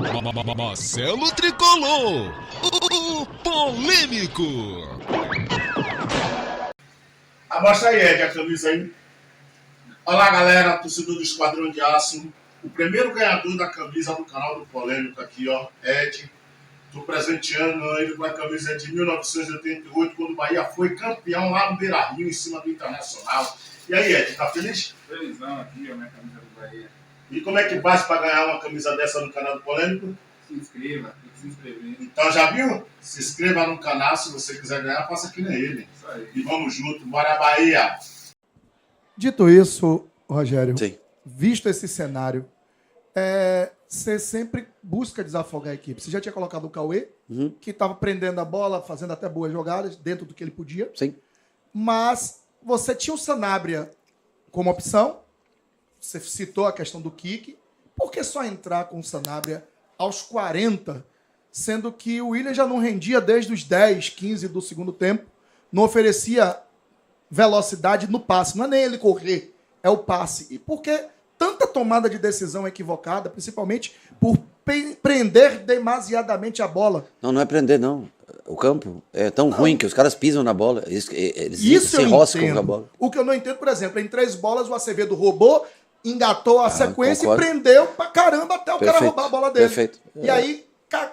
Marcelo Tricolor, o polêmico. Abaixa aí, Ed, a camisa aí. Olá, galera, torcedor do Esquadrão de Aço. O primeiro ganhador da camisa do canal do Polêmico aqui, ó, Ed. Tô presenteando ele com a camisa de 1988, quando o Bahia foi campeão lá no Beira-Rio, em cima do Internacional. E aí, Ed, tá feliz? Felizão aqui, ó, minha camisa do Bahia. E como é que faz para ganhar uma camisa dessa no canal do Polêmico? Se inscreva, tem que se inscrever. Então já viu? Se inscreva no canal, se você quiser ganhar, faça que nem ele. Isso aí. E vamos junto, bora Bahia! Dito isso, Rogério, Sim. visto esse cenário, você sempre busca desafogar a equipe. Você já tinha colocado o Cauê, que estava prendendo a bola, fazendo até boas jogadas, dentro do que ele podia. Sim. Mas você tinha o Sanabria como opção. Você citou a questão do kick. Por que só entrar com o Sanabria aos 40, sendo que o Willian já não rendia desde os 10, 15 do segundo tempo, não oferecia velocidade no passe. Não é nem ele correr, é o passe. E por que tanta tomada de decisão equivocada, principalmente por prender demasiadamente a bola? Não é prender, não. O campo é tão ruim que os caras pisam na bola. Eles Isso se eu enroscam entendo. com a bola. O que eu não entendo, por exemplo, em 3 bolas o Acevedo roubou, engatou a sequência concordo. e prendeu pra caramba até o cara Perfeito. roubar a bola dele. Perfeito. E aí,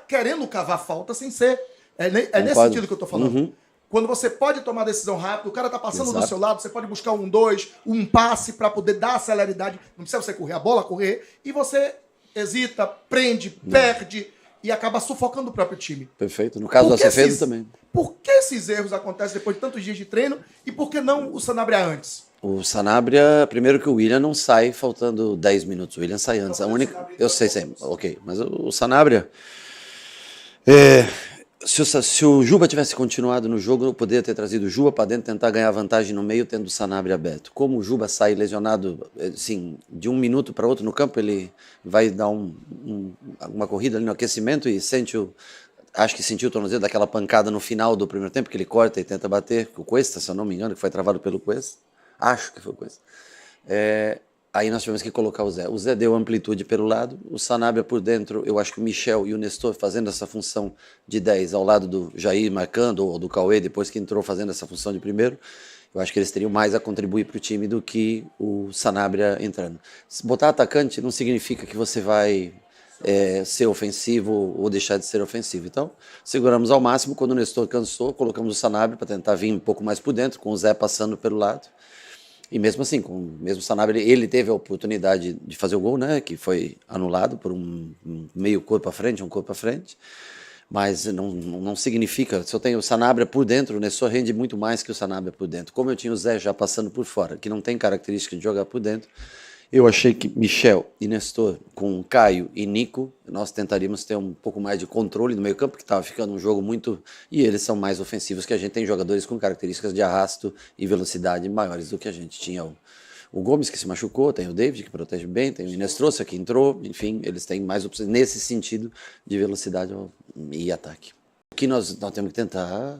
querendo cavar falta sem ser. É nesse Concordo. sentido que eu tô falando. Quando você pode tomar decisão rápida, o cara tá passando do Exato. seu lado, você pode buscar 1-2, um passe pra poder dar a celeridade. Não precisa você correr a bola, correr. E você hesita, prende, perde e acaba sufocando o próprio time. Perfeito. No caso do Por que Acevedo esses- também. Por que esses erros acontecem depois de tantos dias de treino e por que não o Sanabria antes? O Sanabria, primeiro que o Willian não sai faltando 10 minutos. O Willian sai antes. A única, eu sei sempre. Ok. Mas o Sanabria... Se o Juba tivesse continuado no jogo, eu poderia ter trazido o Juba para dentro, tentar ganhar vantagem no meio, tendo o Sanabria aberto. Como o Juba sai lesionado, assim, de um minuto para outro no campo, ele vai dar uma corrida ali no aquecimento e acho que sentiu o tornozelo daquela pancada no final do primeiro tempo, que ele corta e tenta bater com o Cuesta, se eu não me engano, que foi travado pelo Cuesta. Acho que foi o Cuesta. Aí nós tivemos que colocar o Zé. O Zé deu amplitude pelo lado, o Sanabria por dentro, eu acho que o Michel e o Nestor fazendo essa função de 10 ao lado do Jair marcando, ou do Cauê, depois que entrou fazendo essa função de primeiro, eu acho que eles teriam mais a contribuir para o time do que o Sanabria entrando. Botar atacante não significa que você vai ser ofensivo ou deixar de ser ofensivo. Então, seguramos ao máximo. Quando o Nestor cansou, colocamos o Sanabria para tentar vir um pouco mais por dentro, com o Zé passando pelo lado. E mesmo assim, mesmo o Sanabria, ele teve a oportunidade de fazer o gol, né, que foi anulado por um meio corpo à frente, um corpo à frente. Mas não significa, se eu tenho o Sanabria por dentro, o Nestor rende muito mais que o Sanabria por dentro. Como eu tinha o Zé já passando por fora, que não tem característica de jogar por dentro, eu achei que Michel e Nestor, com Caio e Nico, nós tentaríamos ter um pouco mais de controle no meio campo, que estava ficando um jogo muito... E eles são mais ofensivos que a gente, tem jogadores com características de arrasto e velocidade maiores do que a gente tinha. O Gomes, que se machucou, tem o David, que protege bem, tem o Inestrosa, que entrou, enfim, eles têm mais opções nesse sentido de velocidade e ataque. O que nós temos que tentar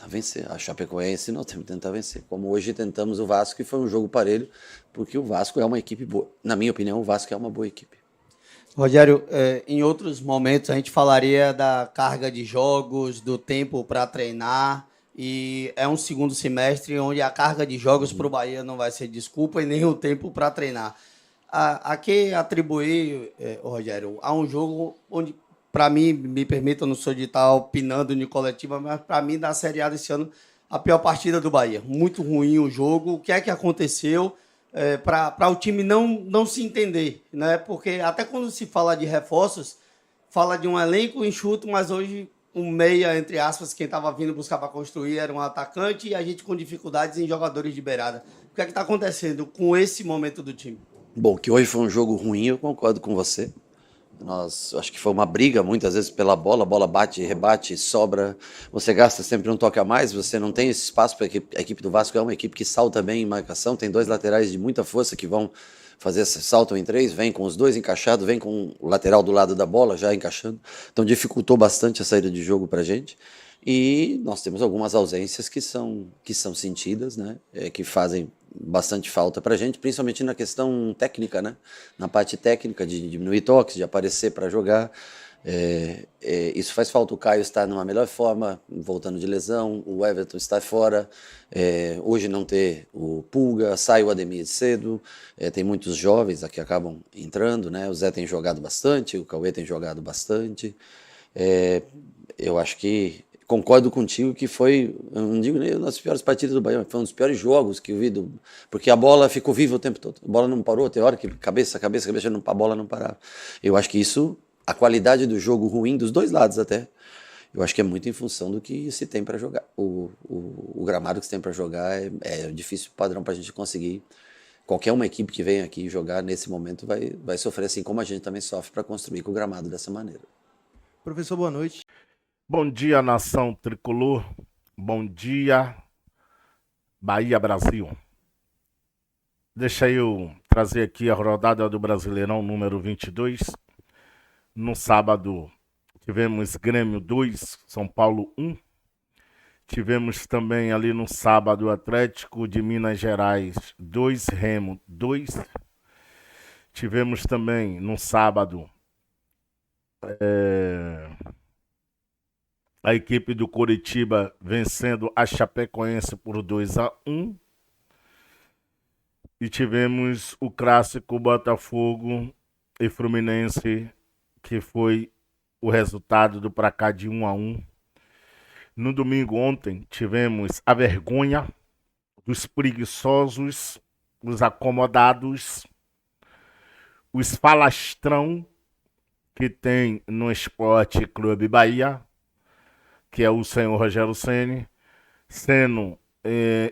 vencer. A Chapecoense nós temos que tentar vencer. Como hoje tentamos o Vasco, e foi um jogo parelho, porque o Vasco é uma equipe boa. Na minha opinião, o Vasco é uma boa equipe. Rogério, em outros momentos a gente falaria da carga de jogos, do tempo para treinar, e é um segundo semestre onde a carga de jogos para o Bahia não vai ser desculpa e nem o tempo para treinar. A que atribuir, Rogério, a um jogo onde, para mim, me permita, eu não sou de estar opinando em coletiva, mas para mim, da Série A desse ano, a pior partida do Bahia. Muito ruim o jogo. O que é que aconteceu para o time não se entender? Né? Porque até quando se fala de reforços, fala de um elenco enxuto, mas hoje um meia, entre aspas, quem estava vindo buscar para construir era um atacante e a gente com dificuldades em jogadores de beirada. O que é que está acontecendo com esse momento do time? Bom, que hoje foi um jogo ruim, eu concordo com você. Acho que foi uma briga muitas vezes pela bola, a bola bate, rebate, sobra, você gasta sempre um toque a mais, você não tem esse espaço para a equipe do Vasco, é uma equipe que salta bem em marcação, tem 2 laterais de muita força que vão fazer esse salto em 3, vem com os 2 encaixados, vem com o lateral do lado da bola já encaixando, então dificultou bastante a saída de jogo para a gente. E nós temos algumas ausências que são sentidas, né? Que fazem bastante falta pra gente, principalmente na questão técnica, né? Na parte técnica de diminuir toques, de aparecer para jogar. Isso faz falta. O Caio está numa melhor forma, voltando de lesão, o Everton está fora, hoje não ter o Pulga, sai o Ademir cedo, tem muitos jovens aqui que acabam entrando, né? O Zé tem jogado bastante, o Cauê tem jogado bastante. Eu acho que concordo contigo que foi, eu não digo nem uma das piores partidas do Bahia, foi um dos piores jogos que eu vi, porque a bola ficou viva o tempo todo, a bola não parou, tem hora que cabeça, a bola não parava. Eu acho que isso, a qualidade do jogo ruim, dos dois lados até, eu acho que é muito em função do que se tem para jogar. O gramado que se tem para jogar é difícil padrão para a gente conseguir. Qualquer uma equipe que venha aqui jogar nesse momento vai sofrer, assim como a gente também sofre para construir com o gramado dessa maneira. Professor, boa noite. Bom dia, nação tricolor. Bom dia, Bahia, Brasil. Deixa eu trazer aqui a rodada do Brasileirão número 22. No sábado tivemos Grêmio 2, São Paulo 1. Tivemos também ali no sábado Atlético de Minas Gerais 2, Remo 2. Tivemos também no sábado a equipe do Coritiba vencendo a Chapecoense por 2-1. E tivemos o clássico Botafogo e Fluminense, que foi o resultado do placar de 1-1. No domingo ontem tivemos a vergonha dos preguiçosos, os acomodados, os falastrão que tem no Esporte Clube Bahia, que é o senhor Rogério Ceni, sendo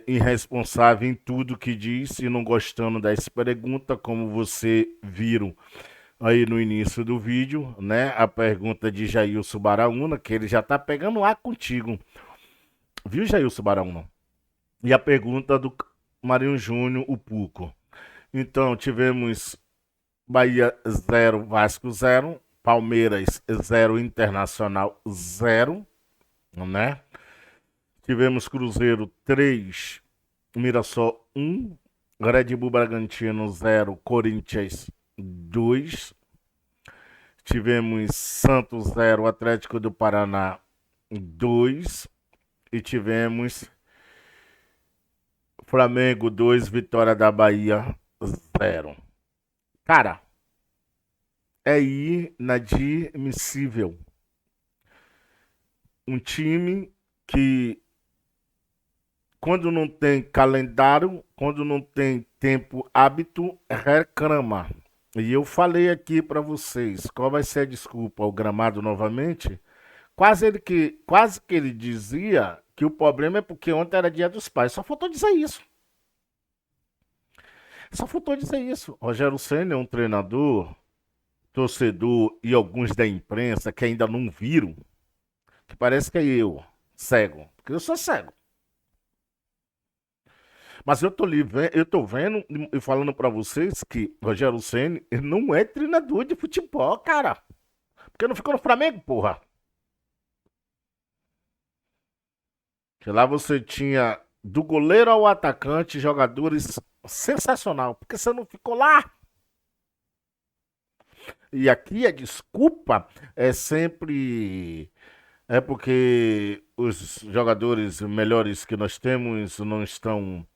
irresponsável em tudo que diz e não gostando das perguntas, como você viram aí no início do vídeo, né? A pergunta de Jailson Baraúna, que ele já tá pegando ar contigo. Viu, Jailson Baraúna? E a pergunta do Marinho Júnior, o Puco. Então, tivemos Bahia 0, Vasco 0, Palmeiras 0, Internacional 0, né? Tivemos Cruzeiro 3, Mirassol 1, Red Bull Bragantino 0, Corinthians 2. Tivemos Santos 0, Atlético do Paraná 2. E tivemos Flamengo 2, Vitória da Bahia 0. Cara, é inadmissível. Um time que, quando não tem calendário, quando não tem tempo hábito, reclama. E eu falei aqui para vocês, qual vai ser a desculpa? O gramado novamente? Quase que ele dizia que o problema é porque ontem era Dia dos Pais. Só faltou dizer isso. Rogério Ceni é um treinador, torcedor e alguns da imprensa que ainda não viram, que parece que é eu, cego. Porque eu sou cego. Mas eu tô vendo e falando pra vocês que Rogério Ceni não é treinador de futebol, cara. Porque não ficou no Flamengo, porra. Que lá você tinha do goleiro ao atacante jogadores sensacional. Porque você não ficou lá. E aqui a desculpa é sempre... É porque os jogadores melhores que nós temos não estão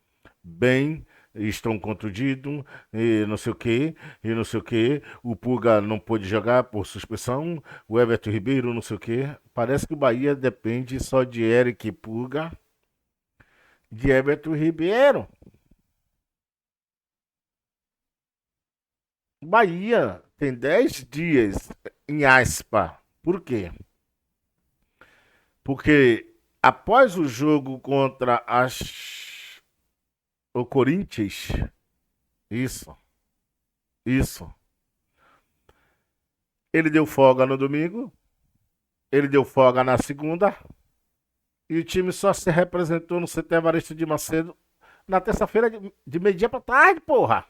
bem, estão contundidos, e não sei o que, o Pulga não pôde jogar por suspensão, o Everton Ribeiro não sei o que. Parece que o Bahia depende só de Eric Pulga, de Everton Ribeiro. O Bahia tem 10 dias em aspa. Por quê? Porque após o jogo contra o Corinthians, isso, ele deu folga no domingo, ele deu folga na segunda, e o time só se representou no CT Evaristo de Macedo na terça-feira de meio-dia pra tarde, porra.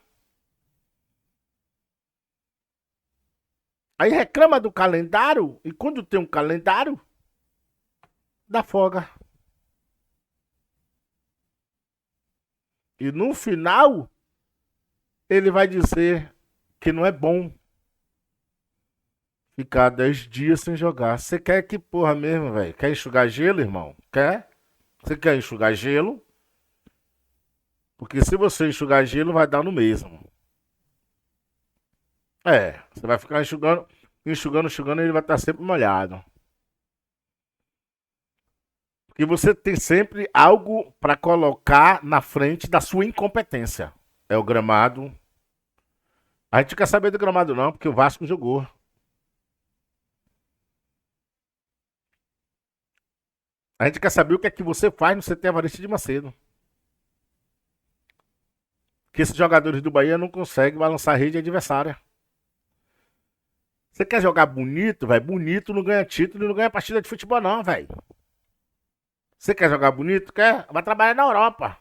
Aí reclama do calendário, e quando tem um calendário, dá folga. E no final, ele vai dizer que não é bom ficar 10 dias sem jogar. Você quer que porra mesmo, velho? Quer enxugar gelo, irmão? Quer? Você quer enxugar gelo? Porque se você enxugar gelo, vai dar no mesmo. Você vai ficar enxugando, e ele vai estar sempre molhado. Porque você tem sempre algo para colocar na frente da sua incompetência. É o gramado. A gente não quer saber do gramado não, porque o Vasco jogou. A gente quer saber o que é que você faz no CT Evaristo de Macedo. Que esses jogadores do Bahia não conseguem balançar a rede adversária. Você quer jogar bonito, velho? Bonito não ganha título e não ganha partida de futebol não, velho. Você quer jogar bonito? Quer? Vai trabalhar na Europa.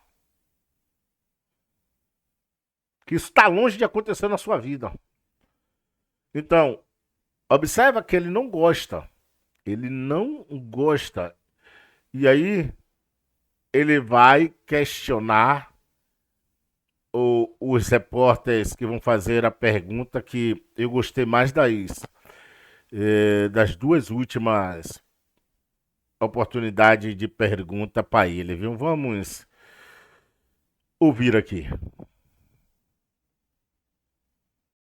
Que isso está longe de acontecer na sua vida. Então, observa que ele não gosta. Ele não gosta. E aí, ele vai questionar os repórteres que vão fazer a pergunta que eu gostei mais das duas últimas oportunidades de pergunta para ele, viu? Vamos ouvir aqui.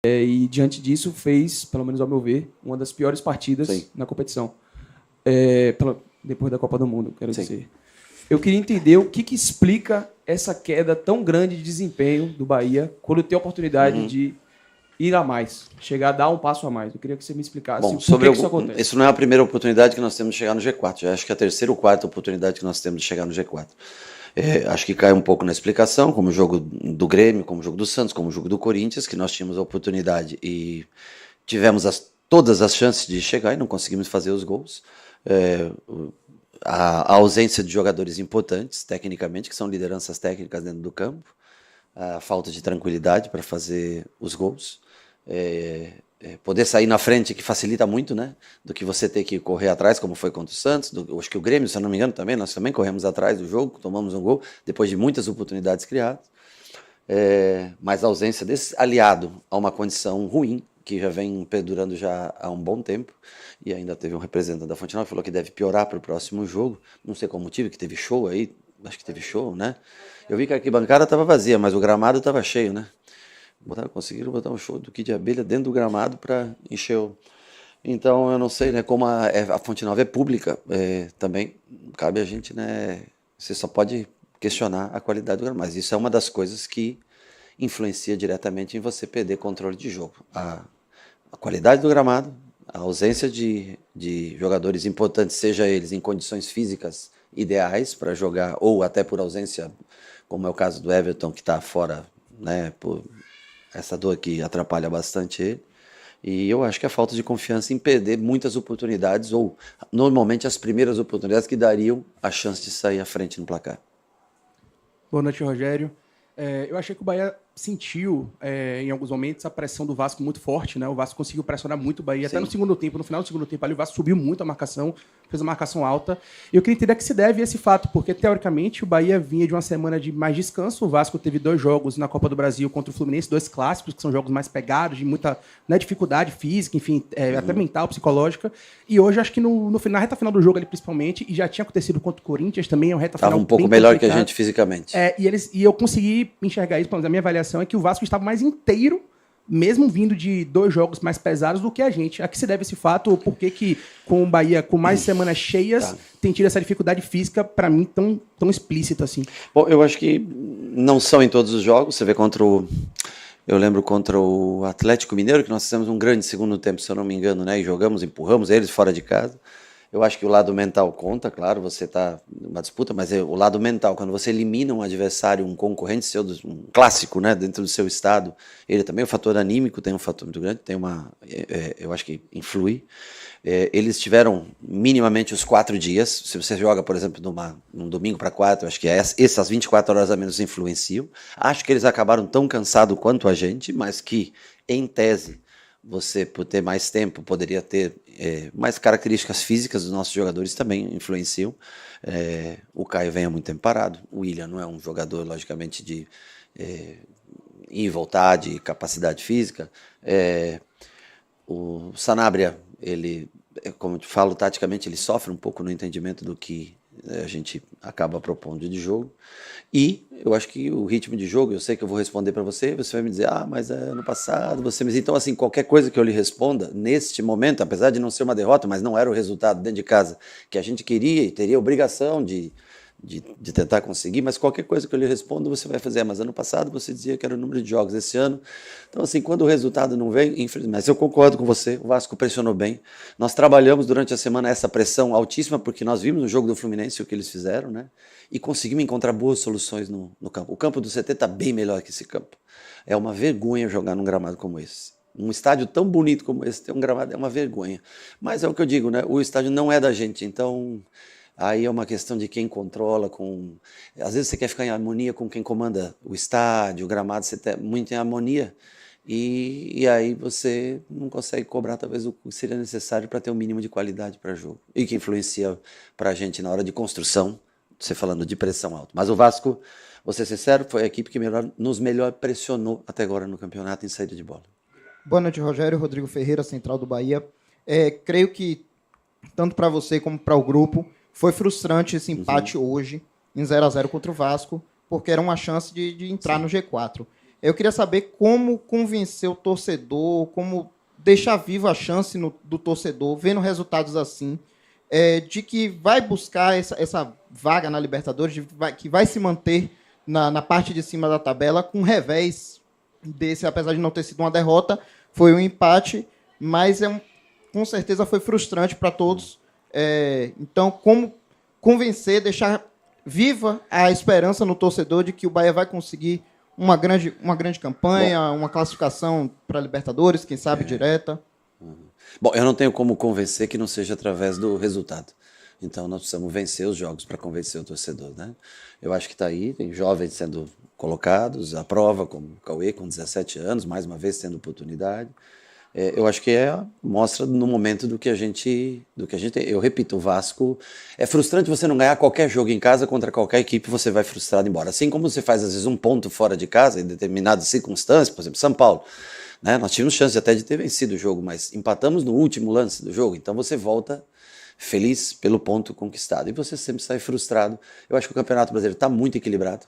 E diante disso fez, pelo menos ao meu ver, uma das piores partidas na competição. Depois da Copa do Mundo, quero dizer. Eu queria entender o que explica essa queda tão grande de desempenho do Bahia quando tem a oportunidade de ir a mais, chegar a dar um passo a mais. Eu queria que você me explicasse por que isso acontece. Isso não é a primeira oportunidade que nós temos de chegar no G4. Já acho que é a terceira ou quarta oportunidade que nós temos de chegar no G4. Acho que cai um pouco na explicação, como o jogo do Grêmio, como o jogo do Santos, como o jogo do Corinthians, que nós tínhamos a oportunidade e tivemos todas as chances de chegar e não conseguimos fazer os gols. A ausência de jogadores importantes, tecnicamente, que são lideranças técnicas dentro do campo, a falta de tranquilidade para fazer os gols, poder sair na frente, que facilita muito, né, do que você ter que correr atrás, como foi contra o Santos, acho que o Grêmio, se eu não me engano, também, nós também corremos atrás do jogo, tomamos um gol, depois de muitas oportunidades criadas, mas a ausência desse aliado a uma condição ruim, que já vem perdurando já há um bom tempo, e ainda teve um representante da Fonte Nova que falou que deve piorar para o próximo jogo, não sei qual motivo, que teve show aí, acho que teve show, né? Eu vi que a arquibancada estava vazia, mas o gramado estava cheio, né? Conseguiram botar um show do Kid de Abelha dentro do gramado para encher o... Então, eu não sei, né? Como a Fonte Nova é pública, também cabe a gente, né? Você só pode questionar a qualidade do gramado, mas isso é uma das coisas que influencia diretamente em você perder controle de jogo. A qualidade do gramado, a ausência de jogadores importantes, seja eles em condições físicas ideais para jogar, ou até por ausência, como é o caso do Everton, que está fora, né, por essa dor que atrapalha bastante ele. E eu acho que a falta de confiança em perder muitas oportunidades, ou normalmente as primeiras oportunidades que dariam a chance de sair à frente no placar. Boa noite, Rogério. Eu achei que o Bahia sentiu, em alguns momentos, a pressão do Vasco muito forte, né? O Vasco conseguiu pressionar muito o Bahia. Sim. Até no segundo tempo, no final do segundo tempo, ali, o Vasco subiu muito a marcação, fez uma marcação alta. E eu queria entender a que se deve esse fato, porque, teoricamente, o Bahia vinha de uma semana de mais descanso. O Vasco teve 2 jogos na Copa do Brasil contra o Fluminense, 2 clássicos, que são jogos mais pegados, de muita, né, dificuldade física, enfim, até mental, psicológica. E hoje, acho que na reta final do jogo, ali, principalmente, e já tinha acontecido contra o Corinthians também, uma reta final um pouco melhor que a gente fisicamente. E eu consegui enxergar isso, pelo menos a minha avaliação é que o Vasco estava mais inteiro, mesmo vindo de 2 jogos mais pesados do que a gente. A que se deve esse fato? Ou por que com o Bahia, com mais semanas cheias, tem tido essa dificuldade física, para mim, tão explícita assim? Bom, eu acho que não são em todos os jogos. Você vê eu lembro contra o Atlético Mineiro, que nós fizemos um grande segundo tempo, se eu não me engano, né? E empurramos eles fora de casa. Eu acho que o lado mental conta, claro, você está numa disputa, mas o lado mental, quando você elimina um adversário, um concorrente seu, um clássico, né, dentro do seu estado, ele também, o fator anímico tem um fator muito grande, eu acho que influi. Eles tiveram minimamente os 4 dias, se você joga, por exemplo, num domingo para 4, eu acho que essas 24 horas a menos influenciam. Acho que eles acabaram tão cansados quanto a gente, mas que, em tese, Você, por ter mais tempo, poderia ter mais características físicas dos nossos jogadores também influenciam. O Caio vem há muito tempo parado. O William não é um jogador, logicamente, de ir e voltar, de capacidade física. O Sanabria, ele, como eu te falo, taticamente ele sofre um pouco no entendimento do que a gente acaba propondo de jogo. E eu acho que o ritmo de jogo, eu sei que eu vou responder para você, você vai me dizer, mas ano passado você me... Então, assim, qualquer coisa que eu lhe responda, neste momento, apesar de não ser uma derrota, mas não era o resultado dentro de casa que a gente queria e teria obrigação de tentar conseguir, mas qualquer coisa que eu lhe respondo, você vai fazer. Mas ano passado você dizia que era o número de jogos, esse ano. Então, assim, quando o resultado não vem, infelizmente, mas eu concordo com você, o Vasco pressionou bem. Nós trabalhamos durante a semana essa pressão altíssima, porque nós vimos no jogo do Fluminense o que eles fizeram, né? E conseguimos encontrar boas soluções no campo. O campo do CT está bem melhor que esse campo. É uma vergonha jogar num gramado como esse. Um estádio tão bonito como esse, ter um gramado, é uma vergonha. Mas é o que eu digo, né? O estádio não é da gente, então... Aí é uma questão de quem controla, às vezes você quer ficar em harmonia com quem comanda o estádio, o gramado, você está muito em harmonia, e aí você não consegue cobrar talvez o que seria necessário para ter um mínimo de qualidade para jogo, e que influencia para a gente na hora de construção, você falando de pressão alta. Mas o Vasco, vou ser sincero, foi a equipe que nos melhor pressionou até agora no campeonato em saída de bola. Boa noite, Rogério. Rodrigo Ferreira, Central do Bahia. Creio que, tanto para você como para o grupo, foi frustrante esse empate hoje, em 0-0 contra o Vasco, porque era uma chance de entrar no G4. Eu queria saber como convencer o torcedor, como deixar viva a chance do torcedor, vendo resultados assim, de que vai buscar essa vaga na Libertadores, que vai se manter na parte de cima da tabela, com revés desse, apesar de não ter sido uma derrota, foi um empate, mas com certeza foi frustrante para todos. Então, como convencer, deixar viva a esperança no torcedor de que o Bahia vai conseguir uma grande campanha, uma classificação para a Libertadores, quem sabe direta? Bom, eu não tenho como convencer que não seja através do resultado. Então, nós precisamos vencer os jogos para convencer o torcedor, né? Eu acho que está aí, tem jovens sendo colocados à prova, como o Cauê, com 17 anos, mais uma vez tendo oportunidade. Eu acho que mostra no momento do que a gente tem. Eu repito, o Vasco, é frustrante você não ganhar qualquer jogo em casa contra qualquer equipe, você vai frustrado embora. Assim como você faz às vezes um ponto fora de casa em determinadas circunstâncias, por exemplo, São Paulo, né? Nós tivemos chance até de ter vencido o jogo, mas empatamos no último lance do jogo, então você volta feliz pelo ponto conquistado e você sempre sai frustrado. Eu acho que o Campeonato Brasileiro está muito equilibrado.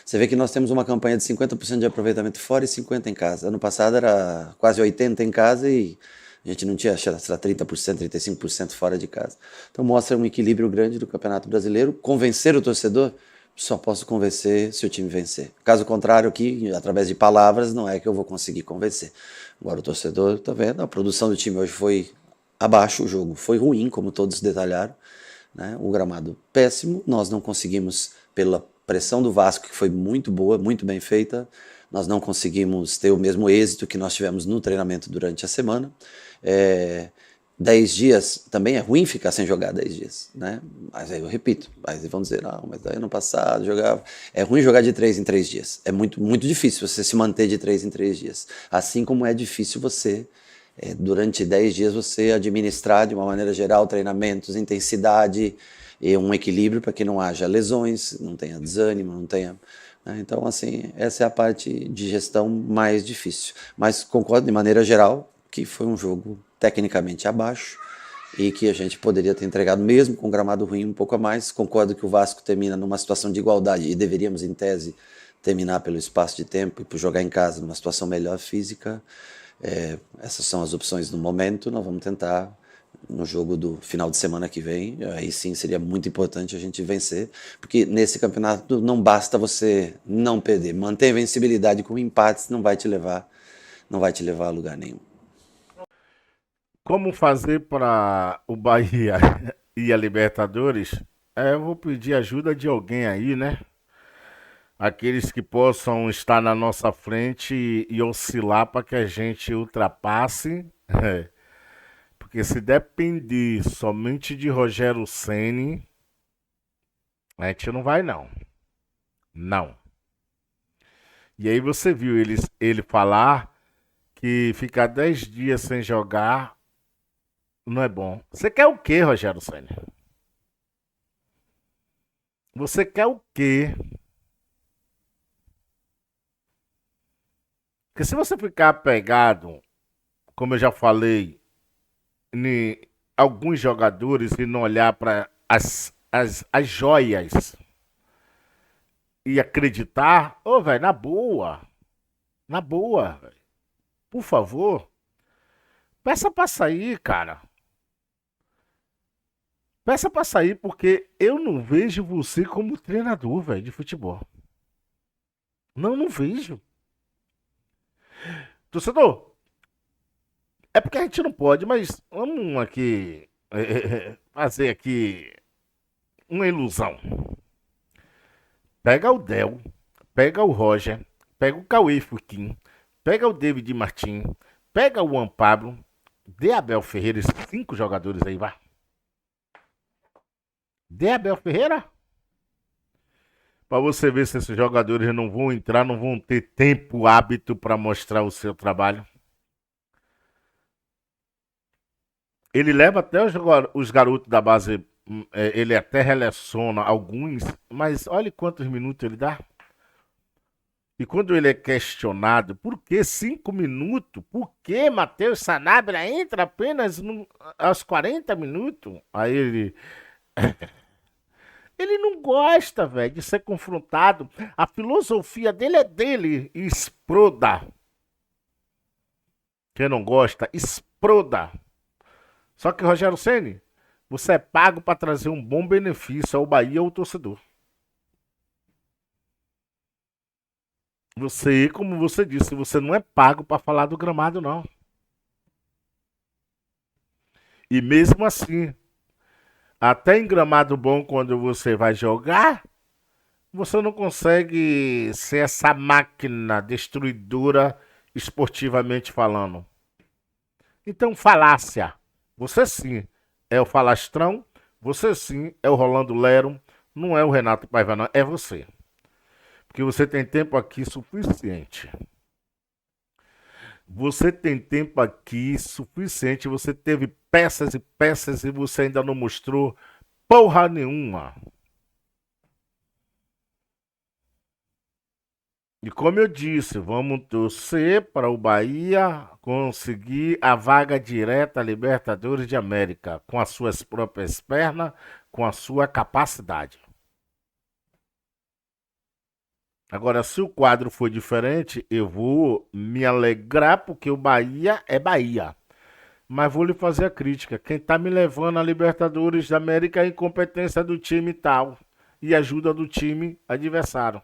Você vê que nós temos uma campanha de 50% de aproveitamento fora e 50% em casa. Ano passado era quase 80% em casa e a gente não tinha, sei lá, 30%, 35% fora de casa. Então mostra um equilíbrio grande do Campeonato Brasileiro. Convencer o torcedor, só posso convencer se o time vencer. Caso contrário, aqui, através de palavras, não é que eu vou conseguir convencer. Agora o torcedor, tá vendo, a produção do time hoje foi abaixo, o jogo foi ruim, como todos detalharam, né? O gramado péssimo, nós não conseguimos, pela pressão do Vasco, que foi muito boa, muito bem feita, nós não conseguimos ter o mesmo êxito que nós tivemos no treinamento durante a semana. 10 dias, também é ruim ficar sem jogar 10 dias, né? Mas aí eu repito, aí vão dizer, não, mas daí ano passado jogava... É ruim jogar de 3 em 3 dias, é muito, muito difícil você se manter de 3 em 3 dias, assim como é difícil você, durante 10 dias, você administrar de uma maneira geral treinamentos, intensidade, e um equilíbrio para que não haja lesões, não tenha desânimo, não tenha... Né? Então, assim, essa é a parte de gestão mais difícil. Mas concordo de maneira geral que foi um jogo tecnicamente abaixo e que a gente poderia ter entregado mesmo com gramado ruim um pouco a mais. Concordo que o Vasco termina numa situação de igualdade e deveríamos, em tese, terminar pelo espaço de tempo e por jogar em casa numa situação melhor física. Essas são as opções no momento. Nós vamos tentar no jogo do final de semana que vem, aí sim seria muito importante a gente vencer, porque nesse campeonato não basta você não perder, manter a invencibilidade com empates não vai te levar a lugar nenhum. Como fazer para o Bahia e a Libertadores? Eu vou pedir ajuda de alguém aí, né? Aqueles que possam estar na nossa frente e oscilar para que a gente ultrapasse. Porque se depender somente de Rogério Ceni, a gente não vai não. Não. E aí você viu ele falar que ficar 10 dias sem jogar não é bom. Você quer o quê, Rogério Ceni? Você quer o quê? Porque se você ficar apegado, como eu já falei, em alguns jogadores e não olhar para as joias e acreditar, ô, velho, na boa, véio, por favor, peça pra sair, cara. Peça pra sair, porque eu não vejo você como treinador, velho, de futebol. Não vejo. Torcedor, é porque a gente não pode, mas vamos aqui fazer aqui uma ilusão. Pega o Del, pega o Roger, pega o Cauê Furquim, pega o David Martins, pega o Juan Pablo, dê Abel Ferreira, esses 5 jogadores aí, vai. Dê Abel Ferreira. Pra você ver se esses jogadores não vão entrar, não vão ter tempo hábito para mostrar o seu trabalho. Ele leva até os garotos da base, ele até relaciona alguns, mas olha quantos minutos ele dá. E quando ele é questionado, por que 5 minutos? Por que Matheus Sanabria entra apenas aos 40 minutos? Aí ele... Ele não gosta, velho, de ser confrontado. A filosofia dele é dele. Exploda. Quem não gosta, exploda. Só que, Rogério Ceni, você é pago para trazer um bom benefício ao Bahia ou ao torcedor. Você, como você disse, você não é pago para falar do gramado, não. E mesmo assim, até em gramado bom, quando você vai jogar, você não consegue ser essa máquina destruidora esportivamente falando. Então, falácia. Você sim é o falastrão, você sim é o Rolando Lero, não é o Renato Paiva, não, é você. Porque você tem tempo aqui suficiente. Você tem tempo aqui suficiente, você teve peças e peças e você ainda não mostrou porra nenhuma. E como eu disse, vamos torcer para o Bahia conseguir a vaga direta à Libertadores de América, com as suas próprias pernas, com a sua capacidade. Agora, se o quadro for diferente, eu vou me alegrar porque o Bahia é Bahia. Mas vou lhe fazer a crítica. Quem tá me levando a Libertadores da América é a incompetência do time tal e ajuda do time adversário.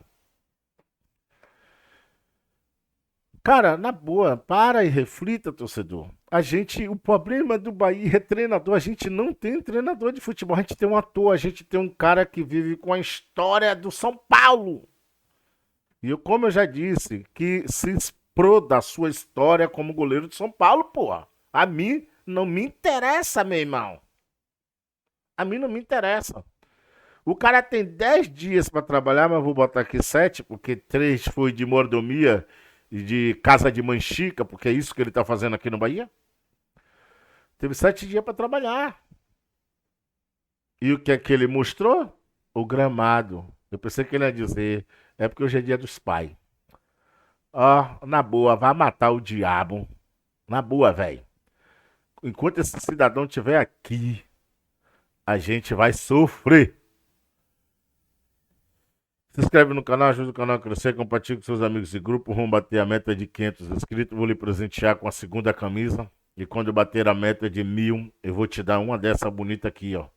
Cara, na boa, para e reflita, torcedor. O problema do Bahia é treinador. A gente não tem treinador de futebol. A gente tem um ator, a gente tem um cara que vive com a história do São Paulo. E como eu já disse, que se exploda a sua história como goleiro de São Paulo, porra. A mim não me interessa, meu irmão. A mim não me interessa. O cara tem 10 dias para trabalhar, mas vou botar aqui 7, porque 3 foi de mordomia e de casa de manchica, porque é isso que ele tá fazendo aqui no Bahia. Teve 7 dias para trabalhar. E o que é que ele mostrou? O gramado. Eu pensei que ele ia dizer, é porque hoje é dia dos pais. Ó, na boa, vai matar o diabo. Na boa, velho. Enquanto esse cidadão estiver aqui, a gente vai sofrer. Se inscreve no canal, ajuda o canal a crescer, compartilha com seus amigos e grupo. Vamos bater a meta de 500 inscritos. Vou lhe presentear com a segunda camisa. E quando eu bater a meta de 1000, eu vou te dar uma dessa bonita aqui, ó.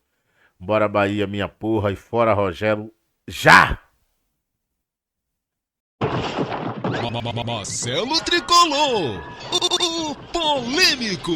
Bora Bahia, minha porra, e fora Rogério, já! Marcelo Tricolor, o polêmico.